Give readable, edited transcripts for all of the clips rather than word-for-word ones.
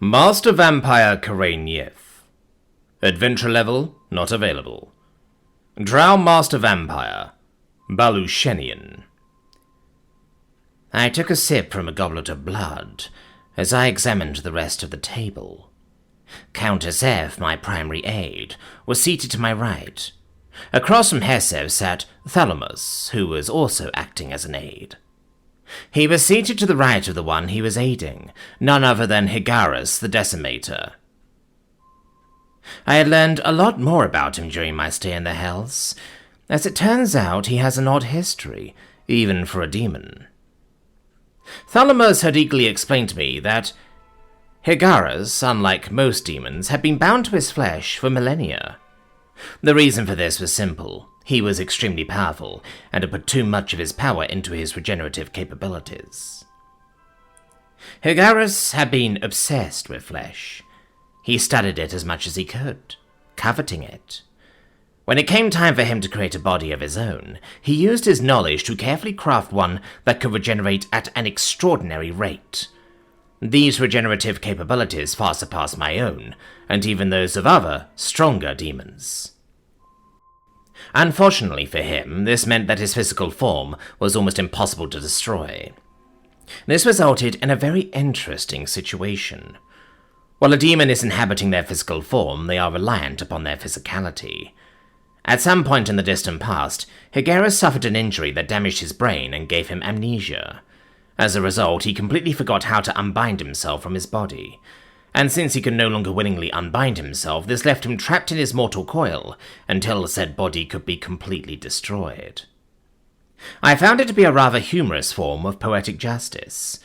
Master Vampire Karaniev. Adventure level not available. Drow Master Vampire Balushenian. I took a sip from a goblet of blood as I examined the rest of the table. Countess F, my primary aide, was seated to my right. Across from Hesev sat Thalamus, who was also acting as an aide. He was seated to the right of the one he was aiding, none other than Higarus the Decimator. I had learned a lot more about him during my stay in the Hells. As it turns out, he has an odd history, even for a demon. Thalamus had eagerly explained to me that Higarus, unlike most demons, had been bound to his flesh for millennia. The reason for this was simple. He was extremely powerful, and had put too much of his power into his regenerative capabilities. Higarus had been obsessed with flesh. He studied it as much as he could, coveting it. When it came time for him to create a body of his own, he used his knowledge to carefully craft one that could regenerate at an extraordinary rate. These regenerative capabilities far surpassed my own, and even those of other, stronger demons. Unfortunately for him, this meant that his physical form was almost impossible to destroy. This resulted in a very interesting situation. While a demon is inhabiting their physical form, they are reliant upon their physicality. At some point in the distant past, Higarus suffered an injury that damaged his brain and gave him amnesia. As a result, he completely forgot how to unbind himself from his body. And since he could no longer willingly unbind himself, this left him trapped in his mortal coil until said body could be completely destroyed. I found it to be a rather humorous form of poetic justice.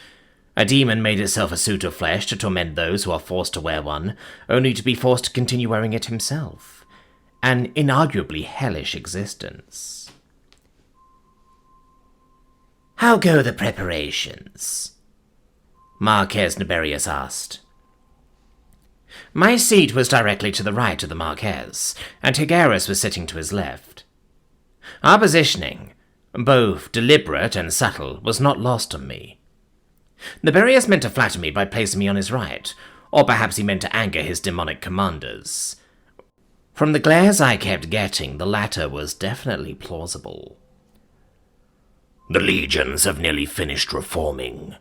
A demon made itself a suit of flesh to torment those who are forced to wear one, only to be forced to continue wearing it himself. An inarguably hellish existence. "How go the preparations?" Marquez Niberius asked. My seat was directly to the right of the Marquez, and Higarus was sitting to his left. Our positioning, both deliberate and subtle, was not lost on me. Niberius meant to flatter me by placing me on his right, or perhaps he meant to anger his demonic commanders. From the glares I kept getting, the latter was definitely plausible. "The legions have nearly finished reforming,"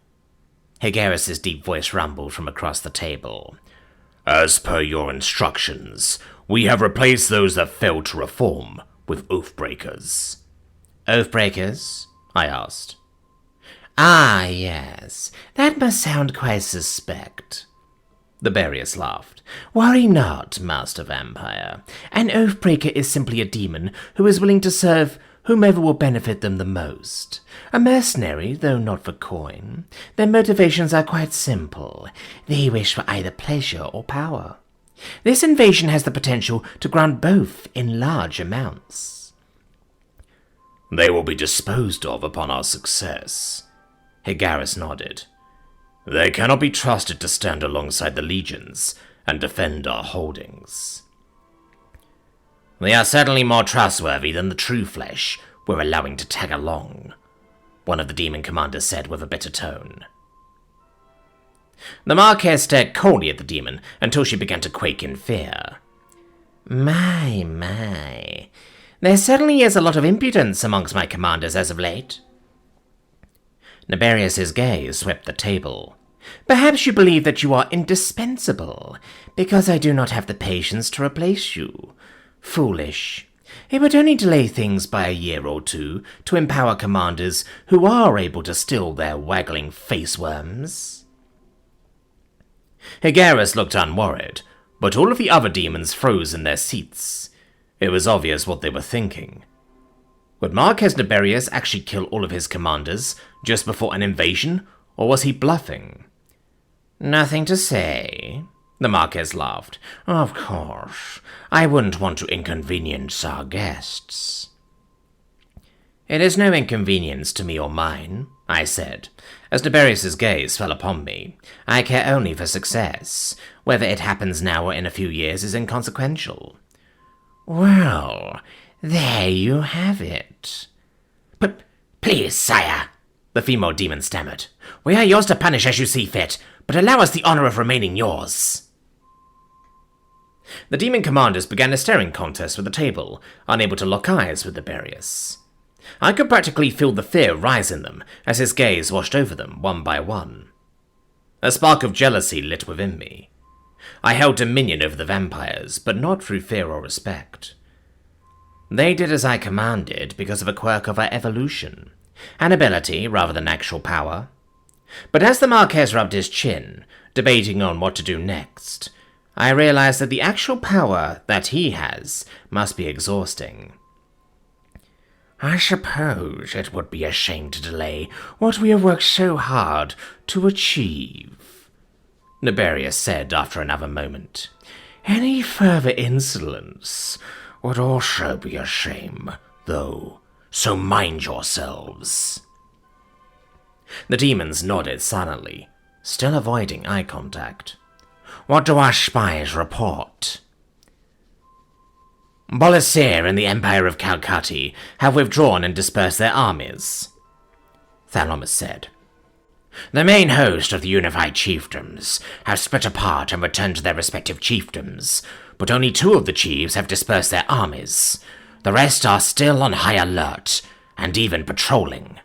Higarus' deep voice rumbled from across the table. "As per your instructions, we have replaced those that failed to reform with Oathbreakers." "Oathbreakers?" I asked. "Ah, yes. That must sound quite suspect." Niberius laughed. "Worry not, Master Vampire. An Oathbreaker is simply a demon who is willing to serve whomever will benefit them the most. A mercenary, though not for coin. Their motivations are quite simple. They wish for either pleasure or power. This invasion has the potential to grant both in large amounts." "They will be disposed of upon our success." Higarus nodded. "They cannot be trusted to stand alongside the legions and defend our holdings." "They are certainly more trustworthy than the true flesh we're allowing to tag along," one of the demon commanders said with a bitter tone. The Marquez stared coldly at the demon until she began to quake in fear. My. There certainly is a lot of impudence amongst my commanders as of late." Niberius' gaze swept the table. "Perhaps you believe that you are indispensable, because I do not have the patience to replace you. Foolish. It would only delay things by a year or two to empower commanders who are able to still their waggling faceworms." Higarus looked unworried, but all of the other demons froze in their seats. It was obvious what they were thinking. Would Marquez Niberius actually kill all of his commanders just before an invasion, or was he bluffing? "Nothing to say," the Marquez laughed. "Of course, I wouldn't want to inconvenience our guests." "It is no inconvenience to me or mine," I said, as Niberius' gaze fell upon me. "I care only for success. Whether it happens now or in a few years is inconsequential." "Well, there you have it." "But please, sire," the female demon stammered. "We are yours to punish as you see fit, but allow us the honor of remaining yours." The demon commanders began a staring contest with the table, unable to lock eyes with Niberius. I could practically feel the fear rise in them as his gaze washed over them one by one. A spark of jealousy lit within me. I held dominion over the vampires, but not through fear or respect. They did as I commanded because of a quirk of our evolution, an ability rather than actual power. But as the Marquez rubbed his chin, debating on what to do next, I realized that the actual power that he has must be exhausting. "I suppose it would be a shame to delay what we have worked so hard to achieve," Niberius said after another moment. "Any further insolence would also be a shame, though, so mind yourselves." The demons nodded silently, still avoiding eye contact. "What do our spies report?" "Bolasir and the Empire of Calcutta have withdrawn and dispersed their armies," Thalamus said. "The main host of the unified chiefdoms have split apart and returned to their respective chiefdoms, but only 2 of the chiefs have dispersed their armies. The rest are still on high alert, and even patrolling.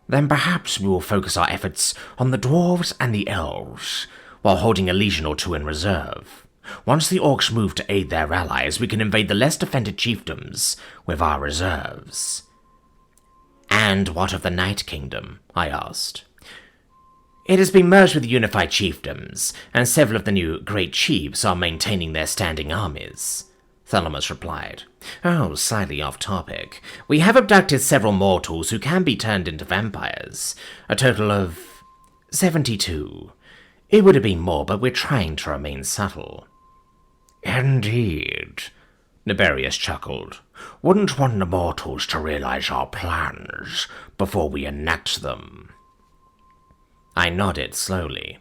Then perhaps we will focus our efforts on the dwarves and the elves, while holding a legion or 2 in reserve. Once the orcs move to aid their allies, we can invade the less defended chiefdoms with our reserves." "And what of the Night Kingdom?" I asked. "It has been merged with the unified chiefdoms, and several of the new great chiefs are maintaining their standing armies," Thalamus replied. "Oh, slightly off topic. We have abducted several mortals who can be turned into vampires, a total of 72. It would have been more, but we're trying to remain subtle." "Indeed," Niberius chuckled. "Wouldn't want the mortals to realize our plans before we enact them." I nodded slowly.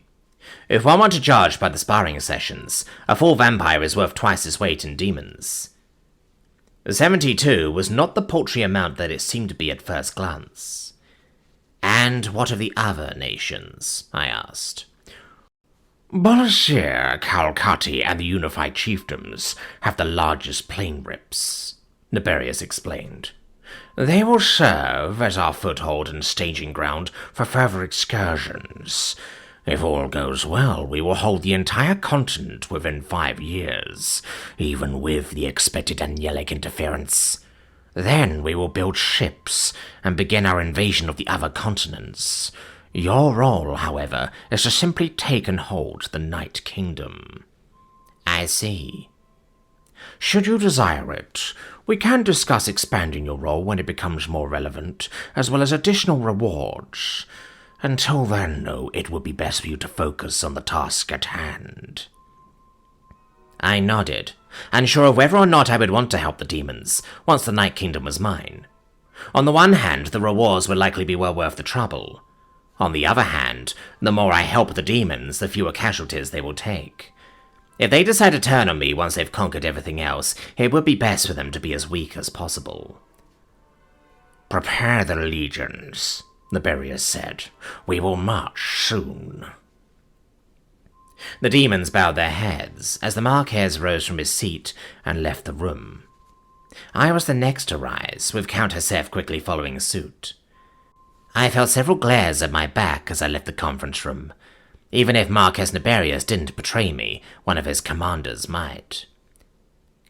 If one were to judge by the sparring sessions, a full vampire is worth twice its weight in demons. 72 was not the paltry amount that it seemed to be at first glance. "And what of the other nations?" I asked. "Bolasir, Calcutta, and the unified chiefdoms have the largest plain rips," Niberius explained. "They will serve as our foothold and staging ground for further excursions. If all goes well, we will hold the entire continent within 5 years, even with the expected angelic interference. Then we will build ships and begin our invasion of the other continents. Your role, however, is to simply take and hold the Night Kingdom." "I see." "Should you desire it, we can discuss expanding your role when it becomes more relevant, as well as additional rewards. Until then, though, it would be best for you to focus on the task at hand." I nodded, unsure of whether or not I would want to help the demons once the Night Kingdom was mine. On the one hand, the rewards would likely be well worth the trouble. On the other hand, the more I help the demons, the fewer casualties they will take. If they decide to turn on me once they've conquered everything else, it would be best for them to be as weak as possible. "Prepare the legions," Niberius said. "We will march soon." The demons bowed their heads as the Marquez rose from his seat and left the room. I was the next to rise, with Count Hesef quickly following suit. I felt several glares at my back as I left the conference room. Even if Marquez Niberius didn't betray me, one of his commanders might.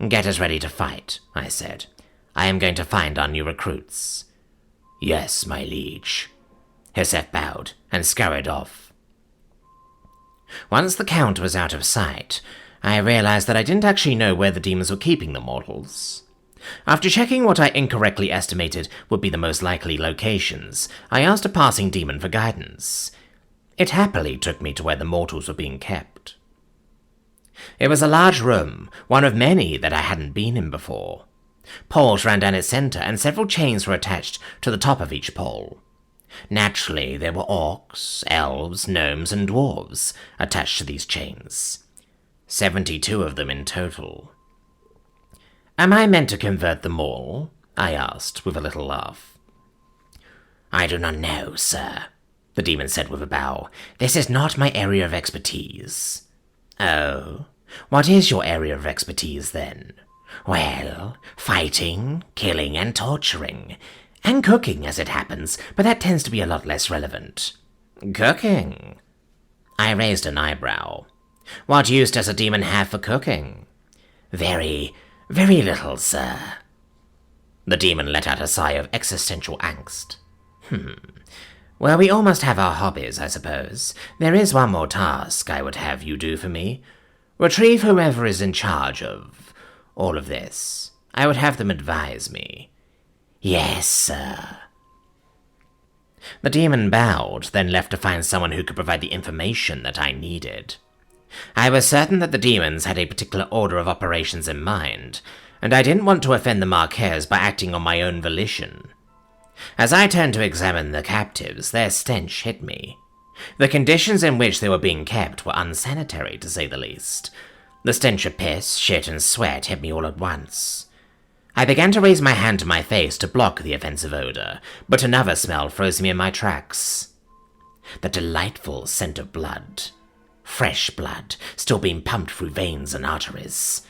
"Get us ready to fight," I said. "I am going to find our new recruits." "Yes, my liege." Hesef bowed and scurried off. Once the Count was out of sight, I realized that I didn't actually know where the demons were keeping the mortals. After checking what I incorrectly estimated would be the most likely locations, I asked a passing demon for guidance. It happily took me to where the mortals were being kept. It was a large room, one of many that I hadn't been in before. Poles ran down its center, and several chains were attached to the top of each pole. Naturally, there were orcs, elves, gnomes, and dwarves attached to these chains. 72 of them in total. "Am I meant to convert them all?" I asked, with a little laugh. "I do not know, sir," the demon said with a bow. "This is not my area of expertise." "Oh, what is your area of expertise then?" "Well, fighting, killing, and torturing. And cooking, as it happens, but that tends to be a lot less relevant." "Cooking?" I raised an eyebrow. "What use does a demon have for cooking?" "Very, very little, sir." The demon let out a sigh of existential angst. Well, we all must have our hobbies, I suppose. There is one more task I would have you do for me. Retrieve whoever is in charge of all of this. I would have them advise me." "Yes, sir." The demon bowed, then left to find someone who could provide the information that I needed. I was certain that the demons had a particular order of operations in mind, and I didn't want to offend the Marquez by acting on my own volition. As I turned to examine the captives, their stench hit me. The conditions in which they were being kept were unsanitary, to say the least. The stench of piss, shit, and sweat hit me all at once. I began to raise my hand to my face to block the offensive odor, but another smell froze me in my tracks. The delightful scent of blood. Fresh blood, still being pumped through veins and arteries.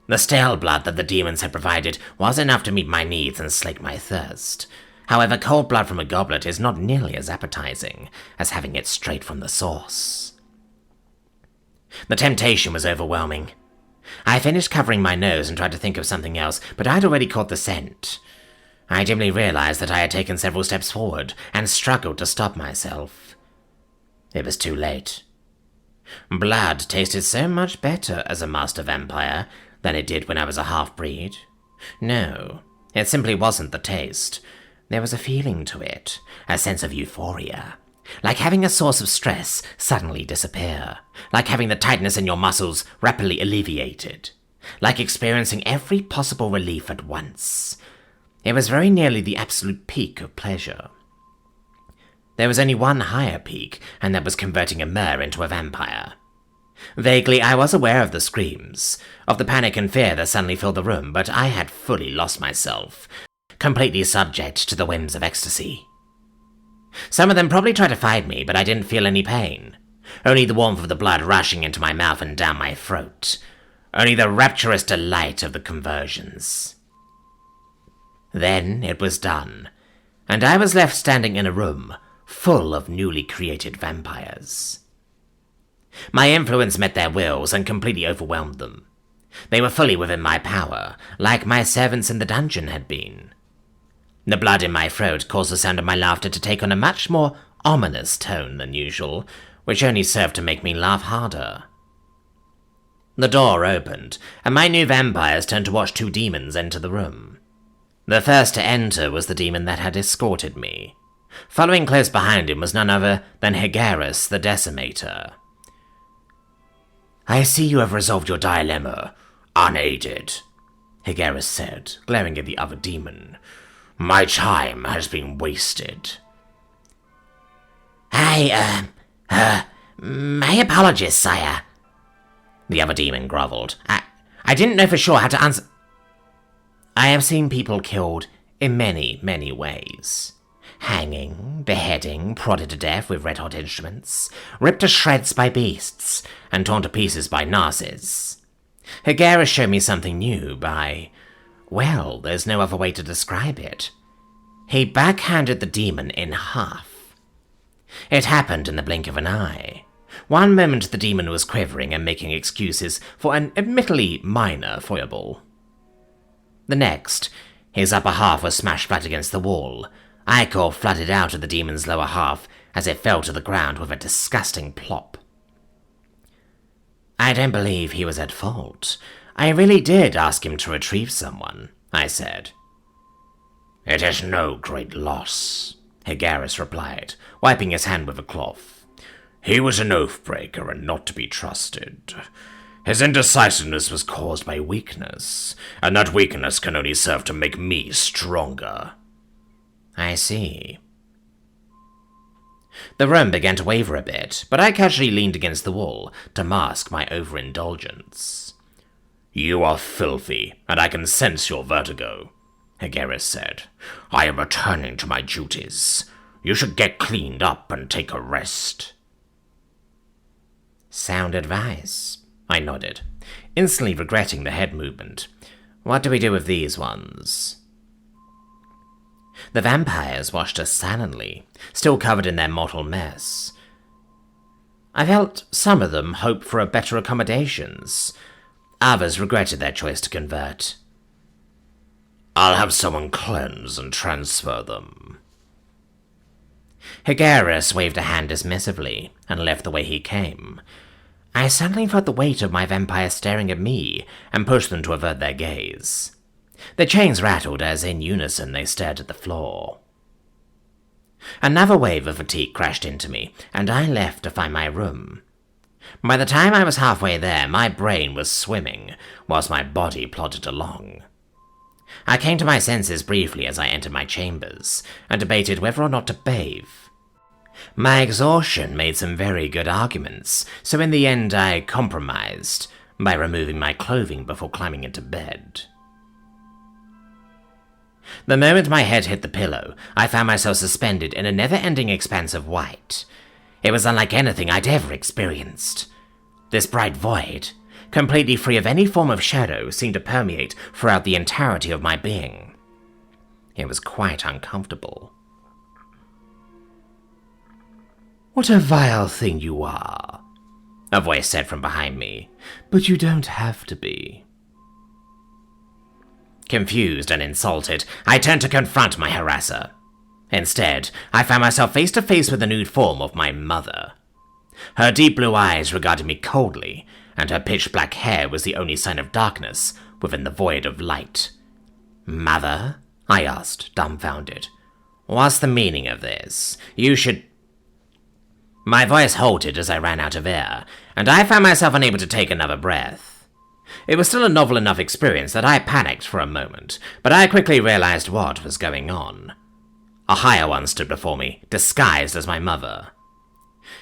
The stale blood that the demons had provided was enough to meet my needs and slake my thirst. However, cold blood from a goblet is not nearly as appetizing as having it straight from the source. The temptation was overwhelming. I finished covering my nose and tried to think of something else, but I'd already caught the scent. I dimly realized that I had taken several steps forward and struggled to stop myself. It was too late. Blood tasted so much better as a master vampire than it did when I was a half-breed. No, it simply wasn't the taste. There was a feeling to it, a sense of euphoria. Like having a source of stress suddenly disappear. Like having the tightness in your muscles rapidly alleviated. Like experiencing every possible relief at once. It was very nearly the absolute peak of pleasure. There was only one higher peak, and that was converting a mer into a vampire. Vaguely, I was aware of the screams, of the panic and fear that suddenly filled the room, but I had fully lost myself, completely subject to the whims of ecstasy. Some of them probably tried to fight me, but I didn't feel any pain. Only the warmth of the blood rushing into my mouth and down my throat. Only the rapturous delight of the conversions. Then it was done, and I was left standing in a room full of newly created vampires. My influence met their wills and completely overwhelmed them. They were fully within my power, like my servants in the dungeon had been. The blood in my throat caused the sound of my laughter to take on a much more ominous tone than usual, which only served to make me laugh harder. The door opened, and my new vampires turned to watch two demons enter the room. The first to enter was the demon that had escorted me. Following close behind him was none other than Higarus the Decimator. "I see you have resolved your dilemma, unaided," Higarus said, glaring at the other demon. "My time has been wasted." My apologies, sire," the other demon groveled. I didn't know for sure how to answer." "I have seen people killed in many, many ways. Hanging, beheading, prodded to death with red-hot instruments, ripped to shreds by beasts, and torn to pieces by Nazis. Higarus showed me something new by... well, there's no other way to describe it. He backhanded the demon in half. It happened in the blink of an eye. One moment the demon was quivering and making excuses for an admittedly minor foible. The next, his upper half was smashed flat against the wall. Ichor flooded out of the demon's lower half as it fell to the ground with a disgusting plop. "I don't believe he was at fault. I really did ask him to retrieve someone," I said. "It is no great loss," Higarus replied, wiping his hand with a cloth. "He was an oath-breaker and not to be trusted. His indecisiveness was caused by weakness, and that weakness can only serve to make me stronger." "I see." The room began to waver a bit, but I casually leaned against the wall to mask my overindulgence. "You are filthy, and I can sense your vertigo," Higarus said. "I am returning to my duties. You should get cleaned up and take a rest." "Sound advice," I nodded, instantly regretting the head movement. "What do we do with these ones?" The vampires watched us silently, still covered in their mortal mess. I felt some of them hope for better accommodations. Others regretted their choice to convert. "I'll have someone cleanse and transfer them." Higaris waved a hand dismissively and left the way he came. I suddenly felt the weight of my vampires staring at me and pushed them to avert their gaze. The chains rattled as in unison they stared at the floor. Another wave of fatigue crashed into me, and I left to find my room. By the time I was halfway there, my brain was swimming, whilst my body plodded along. I came to my senses briefly as I entered my chambers, and debated whether or not to bathe. My exhaustion made some very good arguments, so in the end I compromised by removing my clothing before climbing into bed. The moment my head hit the pillow, I found myself suspended in a never-ending expanse of white. It was unlike anything I'd ever experienced. This bright void, completely free of any form of shadow, seemed to permeate throughout the entirety of my being. It was quite uncomfortable. "What a vile thing you are," a voice said from behind me, "but you don't have to be." Confused and insulted, I turned to confront my harasser. Instead, I found myself face to face with the nude form of my mother. Her deep blue eyes regarded me coldly, and her pitch-black hair was the only sign of darkness within the void of light. "Mother?" I asked, dumbfounded. "What's the meaning of this? You should—" My voice halted as I ran out of air, and I found myself unable to take another breath. It was still a novel enough experience that I panicked for a moment, but I quickly realized what was going on. A higher one stood before me, disguised as my mother.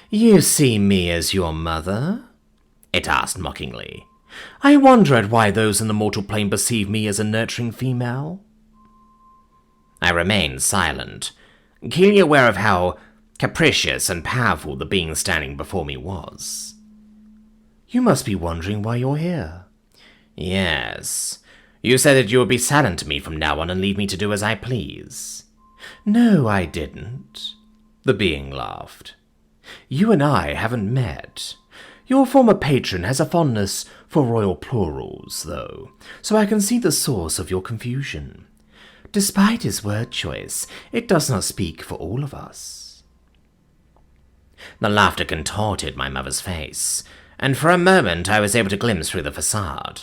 "You see me as your mother?" it asked mockingly. "I wonder at why those in the mortal plane perceive me as a nurturing female." I remained silent, keenly aware of how capricious and powerful the being standing before me was. "You must be wondering why you're here." "Yes. You said that you would be silent to me from now on and leave me to do as I please." "No, I didn't," the being laughed. "You and I haven't met. Your former patron has a fondness for royal plurals, though, so I can see the source of your confusion. Despite his word choice, it does not speak for all of us." The laughter contorted my mother's face, and for a moment I was able to glimpse through the facade.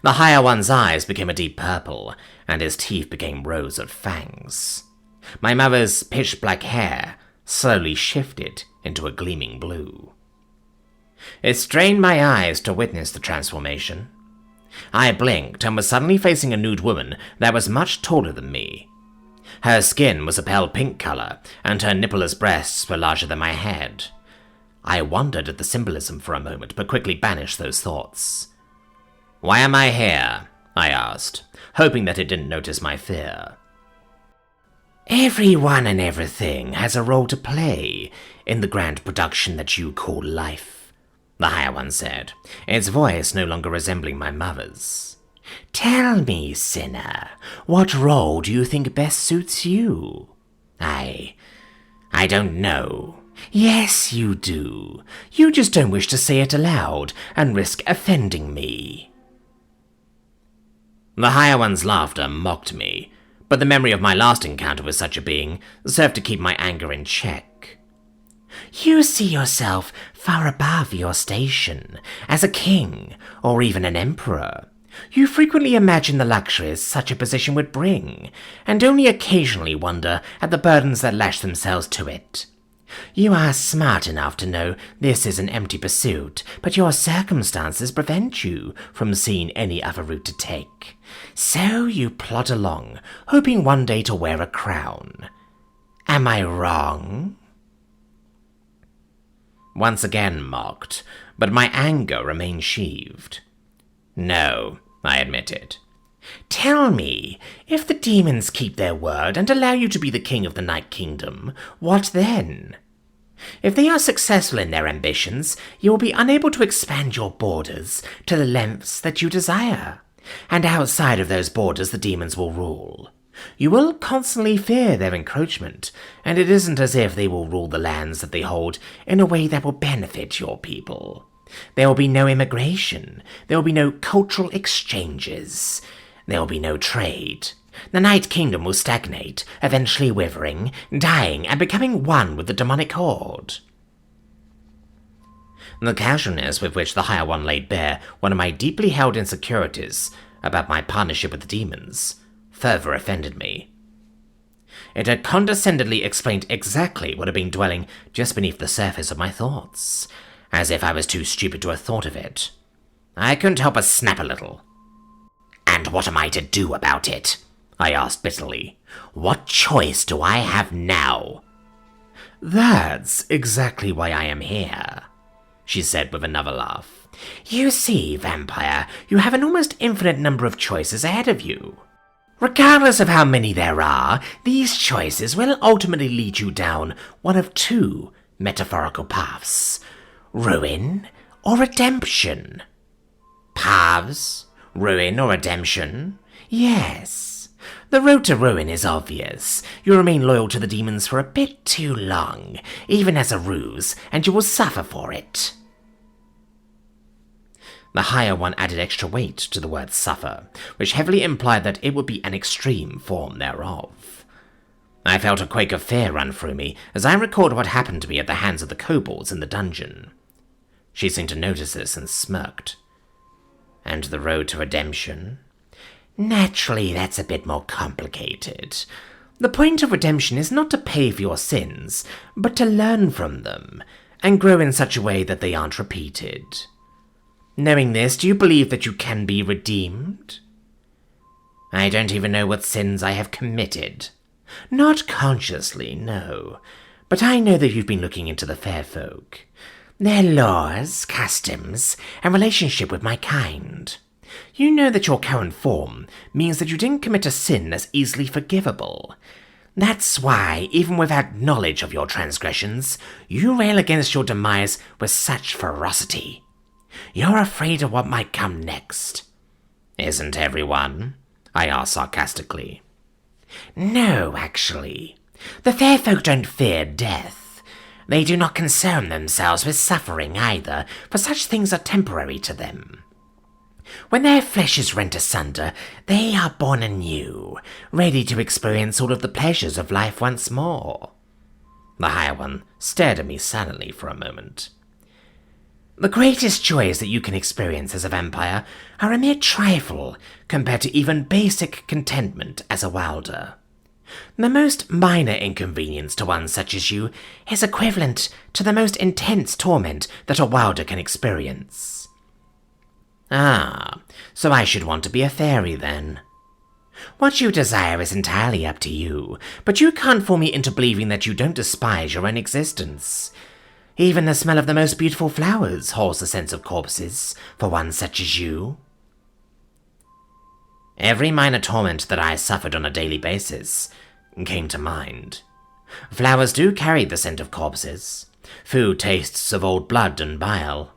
The higher one's eyes became a deep purple, and his teeth became rows of fangs. My mother's pitch-black hair slowly shifted into a gleaming blue. It strained my eyes to witness the transformation. I blinked and was suddenly facing a nude woman that was much taller than me. Her skin was a pale pink color, and her nippleless breasts were larger than my head. I wondered at the symbolism for a moment, but quickly banished those thoughts. "Why am I here?" I asked, hoping that it didn't notice my fear. "Everyone and everything has a role to play in the grand production that you call life," the higher one said, its voice no longer resembling my mother's. "Tell me, sinner, what role do you think best suits you?" I don't know." "Yes, you do. You just don't wish to say it aloud and risk offending me." The higher one's laughter mocked me, but the memory of my last encounter with such a being served to keep my anger in check. "You see yourself far above your station, as a king or even an emperor. You frequently imagine the luxuries such a position would bring, and only occasionally wonder at the burdens that lash themselves to it. You are smart enough to know this is an empty pursuit, but your circumstances prevent you from seeing any other route to take. So you plod along, hoping one day to wear a crown. Am I wrong?" Once again mocked, but my anger remained sheathed. "No," I admitted. Tell me, if the demons keep their word and allow you to be the king of the Night Kingdom, what then? If they are successful in their ambitions, you will be unable to expand your borders to the lengths that you desire, and outside of those borders the demons will rule. You will constantly fear their encroachment, and it isn't as if they will rule the lands that they hold in a way that will benefit your people. There will be no immigration, there will be no cultural exchanges, there will be no trade. The Night Kingdom will stagnate, eventually withering, dying, and becoming one with the demonic horde. The casualness with which the Higher One laid bare one of my deeply held insecurities about my partnership with the demons further offended me. It had condescendingly explained exactly what had been dwelling just beneath the surface of my thoughts, as if I was too stupid to have thought of it. I couldn't help but snap a little. "And what am I to do about it?" I asked bitterly. "What choice do I have now?" "That's exactly why I am here," she said with another laugh. "You see, vampire, you have an almost infinite number of choices ahead of you. Regardless of how many there are, these choices will ultimately lead you down one of two metaphorical paths: ruin or redemption." Paths? Ruin or redemption? Yes. The road to ruin is obvious. You remain loyal to the demons for a bit too long, even as a ruse, and you will suffer for it. The Higher One added extra weight to the word suffer, which heavily implied that it would be an extreme form thereof. I felt a quake of fear run through me as I recalled what happened to me at the hands of the kobolds in the dungeon. She seemed to notice this and smirked. "And the road to redemption?" "Naturally, that's a bit more complicated. The point of redemption is not to pay for your sins, but to learn from them, and grow in such a way that they aren't repeated. Knowing this, do you believe that you can be redeemed?" "I don't even know what sins I have committed." "Not consciously, no. But I know that you've been looking into the fair folk, their laws, customs, and relationship with my kind. You know that your current form means that you didn't commit a sin that's easily forgivable. That's why, even without knowledge of your transgressions, you rail against your demise with such ferocity. You're afraid of what might come next." "Isn't everyone?" I asked sarcastically. "No, actually. The fair folk don't fear death. They do not concern themselves with suffering either, for such things are temporary to them. When their flesh is rent asunder, they are born anew, ready to experience all of the pleasures of life once more." The Higher One stared at me silently for a moment. "The greatest joys that you can experience as a vampire are a mere trifle compared to even basic contentment as a wilder. The most minor inconvenience to one such as you is equivalent to the most intense torment that a wilder can experience." "Ah, so I should want to be a fairy then." "What you desire is entirely up to you, but you can't fool me into believing that you don't despise your own existence. Even the smell of the most beautiful flowers holds the sense of corpses for one such as you." Every minor torment that I suffered on a daily basis came to mind. Flowers do carry the scent of corpses. Food tastes of old blood and bile.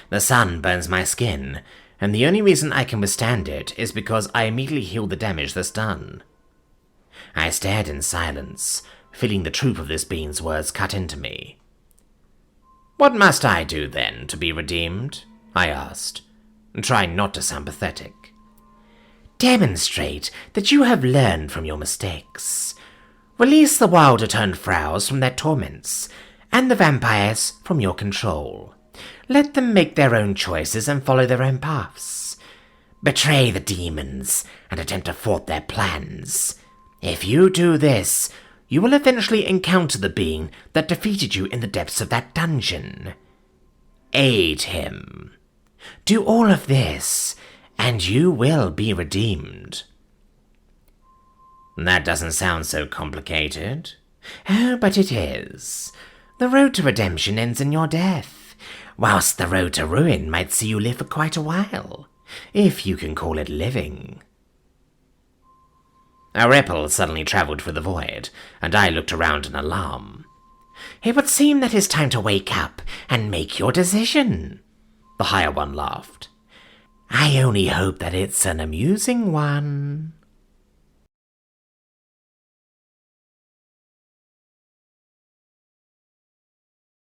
The sun burns my skin, and the only reason I can withstand it is because I immediately heal the damage that's done. I stared in silence, feeling the truth of this being's words cut into me. "What must I do, then, to be redeemed?" I asked, trying not to sound pathetic. "Demonstrate that you have learned from your mistakes. Release the wilder-turned frows from their torments, and the vampires from your control. Let them make their own choices and follow their own paths. Betray the demons and attempt to thwart their plans. If you do this, you will eventually encounter the being that defeated you in the depths of that dungeon. Aid him. Do all of this, and you will be redeemed." "That doesn't sound so complicated." "Oh, but it is. The road to redemption ends in your death, whilst the road to ruin might see you live for quite a while, if you can call it living." A ripple suddenly travelled through the void, and I looked around in alarm. It would seem that it's time to wake up and make your decision. The higher one laughed. I only hope that it's an amusing one.